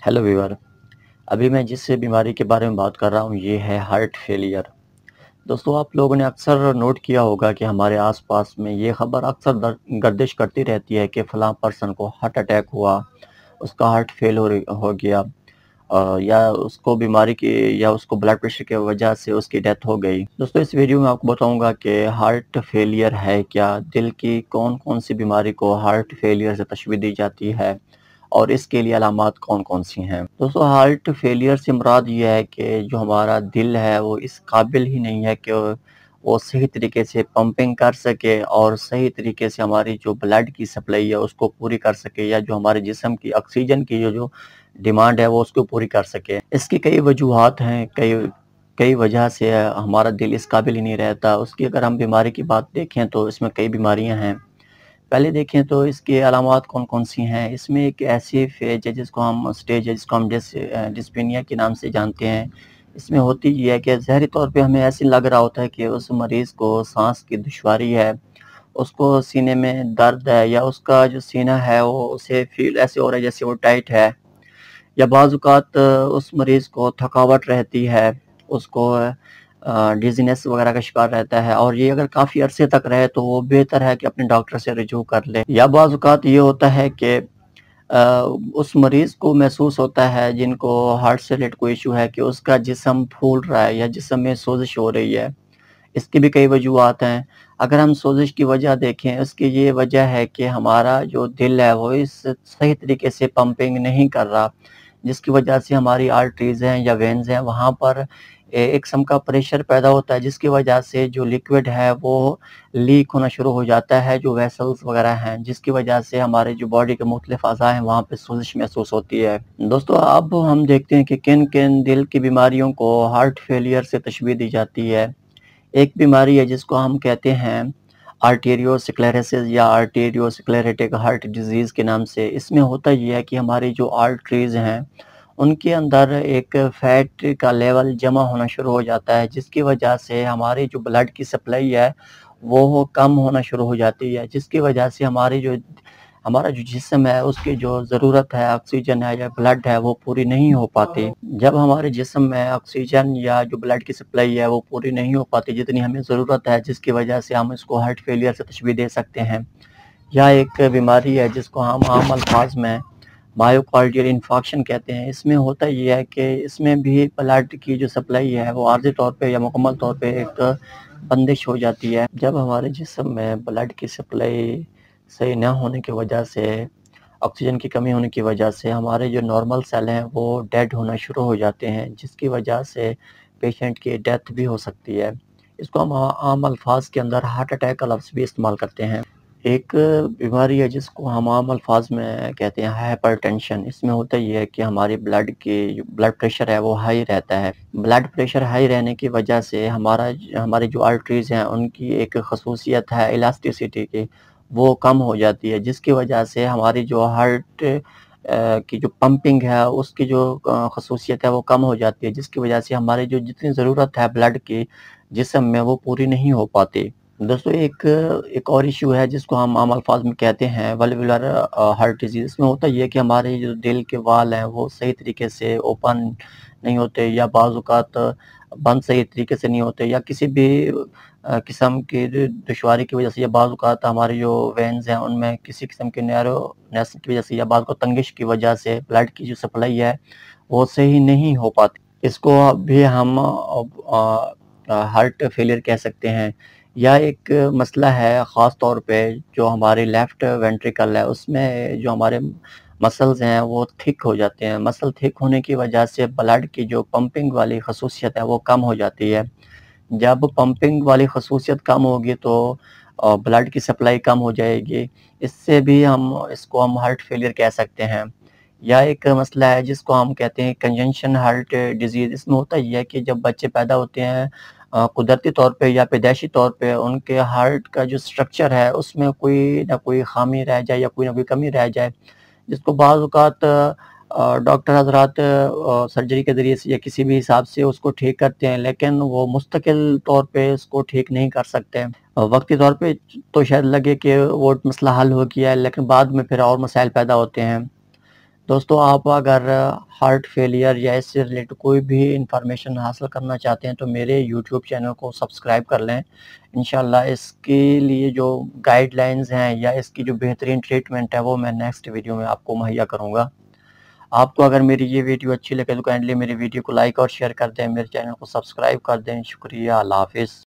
Hello viewer. अभी मैं जिस बीमारी के बारे में बात कर रहा हूँ ये है हार्ट फेलियर। दोस्तों, आप लोगों ने अक्सर नोट किया होगा कि हमारे आसपास में ये खबर अक्सर गर्दिश करती रहती है कि फलां पर्सन को हार्ट अटैक हुआ, उसका हार्ट फेल हो गया, या उसको बीमारी की या उसको ब्लड प्रेशर की वजह से उसकी डेथ हो गई। दोस्तों, इस वीडियो में आपको बताऊंगा कि हार्ट फेलियर है क्या, दिल की कौन कौन सी बीमारी को हार्ट फेलियर से तशबीह दी जाती है और इसके लिए अलामात कौन कौन सी हैं। दोस्तों, हार्ट फेलियर से मुराद ये है कि जो हमारा दिल है वो इस काबिल ही नहीं है कि वो सही तरीके से पंपिंग कर सके और सही तरीके से हमारी जो ब्लड की सप्लाई है उसको पूरी कर सके, या जो हमारे जिस्म की ऑक्सीजन की जो डिमांड है वो उसको पूरी कर सके। इसकी कई वजूहात हैं, कई कई वजह से हमारा दिल इस काबिल ही नहीं रहता। उसकी अगर हम बीमारी की बात देखें तो इसमें कई बीमारियां हैं। पहले देखें तो इसकी अलामात कौन कौन सी हैं। इसमें एक ऐसी फेज है जिसको हम स्टेज है जिसको हम डिस्पीनिया के नाम से जानते हैं। इसमें होती ये है कि ज़ाहिरी तौर पे हमें ऐसे लग रहा होता है कि उस मरीज़ को सांस की दुश्वारी है, उसको सीने में दर्द है, या उसका जो सीना है वो उसे फील ऐसे हो रहा है जैसे वो टाइट है, या बाज़-औक़ात उस मरीज़ को थकावट रहती है, उसको डिज़ीनेस वगैरह का शिकार रहता है, और ये अगर काफ़ी अरसे तक रहे तो वो बेहतर है कि अपने डॉक्टर से रुजू कर ले। या बाज़-औक़ात ये होता है कि उस मरीज़ को महसूस होता है जिनको हार्ट से रिलेटेड कोई इशू है कि उसका जिस्म फूल रहा है या जिस्म में सोजिश हो रही है। इसकी भी कई वजूहात हैं। अगर हम सोजिश की वजह देखें, इसकी ये वजह है कि हमारा जो दिल है वो इस सही तरीके से पंपिंग नहीं कर रहा, जिसकी वजह से हमारी आर्टरीज़ हैं या वेन्स हैं वहाँ पर एक किस्म का प्रेशर पैदा होता है, जिसकी वजह से जो लिक्विड है वो लीक होना शुरू हो जाता है, जो वेसल्स वगैरह हैं, जिसकी वजह से हमारे जो बॉडी के मुख्तलिफ अज़ा हैं वहाँ पे सोजिश महसूस होती है। दोस्तों, अब हम देखते हैं कि किन-किन दिल की बीमारियों को हार्ट फेलियर से तशबीह दी जाती है। एक बीमारी है जिसको हम कहते हैं आर्टेरियोस्क्लेरोसिस या आर्टेरियोस्क्लेरोटिक हार्ट डिजीज़ के नाम से। इसमें होता ये है कि हमारी जो आर्टरीज़ हैं उनके अंदर एक फैट का लेवल जमा होना शुरू हो जाता है, जिसकी वजह से हमारी जो ब्लड की सप्लाई है वो कम होना शुरू हो जाती है, जिसकी वजह से हमारा जो जिस्म है उसकी जो ज़रूरत है ऑक्सीजन है या ब्लड है वो पूरी नहीं हो पाती। जब हमारे जिस्म में ऑक्सीजन या जो ब्लड की सप्लाई है वो पूरी नहीं हो पाती जितनी हमें ज़रूरत है, जिसकी वजह से हम इसको हार्ट फेलियर से तशबीह दे सकते हैं। या एक बीमारी है जिसको हम आम अल्फाज में मायोकार्डियल इन्फार्क्शन कहते हैं। इसमें होता ये है कि इसमें भी ब्लड की जो सप्लाई है वो आर्ज़ी तौर पे या मुकम्मल तौर पे एक बंदिश हो जाती है। जब हमारे जिस्म में ब्लड की सप्लाई सही ना होने की वजह से, ऑक्सीजन की कमी होने की वजह से हमारे जो नॉर्मल सेल हैं वो डेड होना शुरू हो जाते हैं, जिसकी वजह से पेशेंट की डेथ भी हो सकती है। इसको हम आम अल्फाज के अंदर हार्ट अटैक का लफ्ज़ भी इस्तेमाल करते हैं। एक बीमारी है जिसको हम आम अल्फाज में कहते हैं हाइपरटेंशन। इसमें होता ये है कि हमारी ब्लड प्रेशर है वो हाई रहता है। ब्लड प्रेशर हाई रहने की वजह से हमारी जो आर्टरीज़ हैं उनकी एक खसूसियत है इलास्टिसिटी की, वो कम हो जाती है, जिसकी वजह से हमारी जो हार्ट की जो पंपिंग है उसकी जो खसूसियत है वो कम हो जाती है, जिसकी वजह से हमारी जो जितनी ज़रूरत है ब्लड की जिस्म में वो पूरी नहीं हो पाती। दोस्तों, एक और इशू है जिसको हम आम अल्फाज में कहते हैं वल्वुलर हार्ट डिजीज़। इसमें होता ये है कि हमारे जो दिल के वाल हैं वो सही तरीके से ओपन नहीं होते, या बाज़-औक़ात बंद सही तरीके से नहीं होते, या किसी भी किस्म की दुश्वारी की वजह से, या बाज़-औक़ात हमारे जो वेन्स हैं उनमें किसी किस्म की नैरोनेस की वजह से, या बाज़-औक़ात तंगिश की वजह से ब्लड की जो सप्लाई है वो सही नहीं हो पाती। इसको भी हम हार्ट फेलियर कह सकते हैं। या एक मसला है ख़ास तौर पे जो हमारे लेफ़्ट वेंट्रिकल है उसमें जो हमारे मसल्स हैं वो थिक हो जाते हैं। मसल थिक होने की वजह से ब्लड की जो पंपिंग वाली ख़ासूसियत है वो कम हो जाती है। जब पंपिंग वाली ख़ासूसियत कम होगी तो ब्लड की सप्लाई कम हो जाएगी। इसको हम हार्ट फेलियर कह सकते हैं। या एक मसला है जिसको हम कहते हैं कंजंक्शन हार्ट डिजीज़। इसमें होता ये है कि जब बच्चे पैदा होते हैं कुदरती तौर पे या पैदाइशी तौर पे उनके हार्ट का जो स्ट्रक्चर है उसमें कोई ना कोई ख़ामी रह जाए या कोई ना कोई कमी रह जाए, जिसको बाज़ औक़ात डॉक्टर हज़रात सर्जरी के ज़रिए से या किसी भी हिसाब से उसको ठीक करते हैं, लेकिन वो मुस्तकिल तौर पे इसको ठीक नहीं कर सकते। वक़्ती तौर पे तो शायद लगे कि वो मसला हल हो गया है, लेकिन बाद में फिर और मसाइल पैदा होते हैं। دوستو آپ اگر ہارٹ فیلئر یا اس سے ریلیٹڈ کوئی بھی انفارمیشن حاصل کرنا چاہتے ہیں تو میرے یوٹیوب چینل کو سبسکرائب کر لیں. انشاءاللہ اس کے لیے جو گائیڈ لائنز ہیں یا اس کی جو بہترین ٹریٹمنٹ ہے وہ میں نیکسٹ ویڈیو میں آپ کو مہیا کروں گا. آپ کو اگر میری یہ ویڈیو اچھی لگے تو کائنڈلی میری ویڈیو کو لائک اور شیئر کر دیں, میرے چینل کو سبسکرائب کر دیں. شکریہ, اللہ حافظ.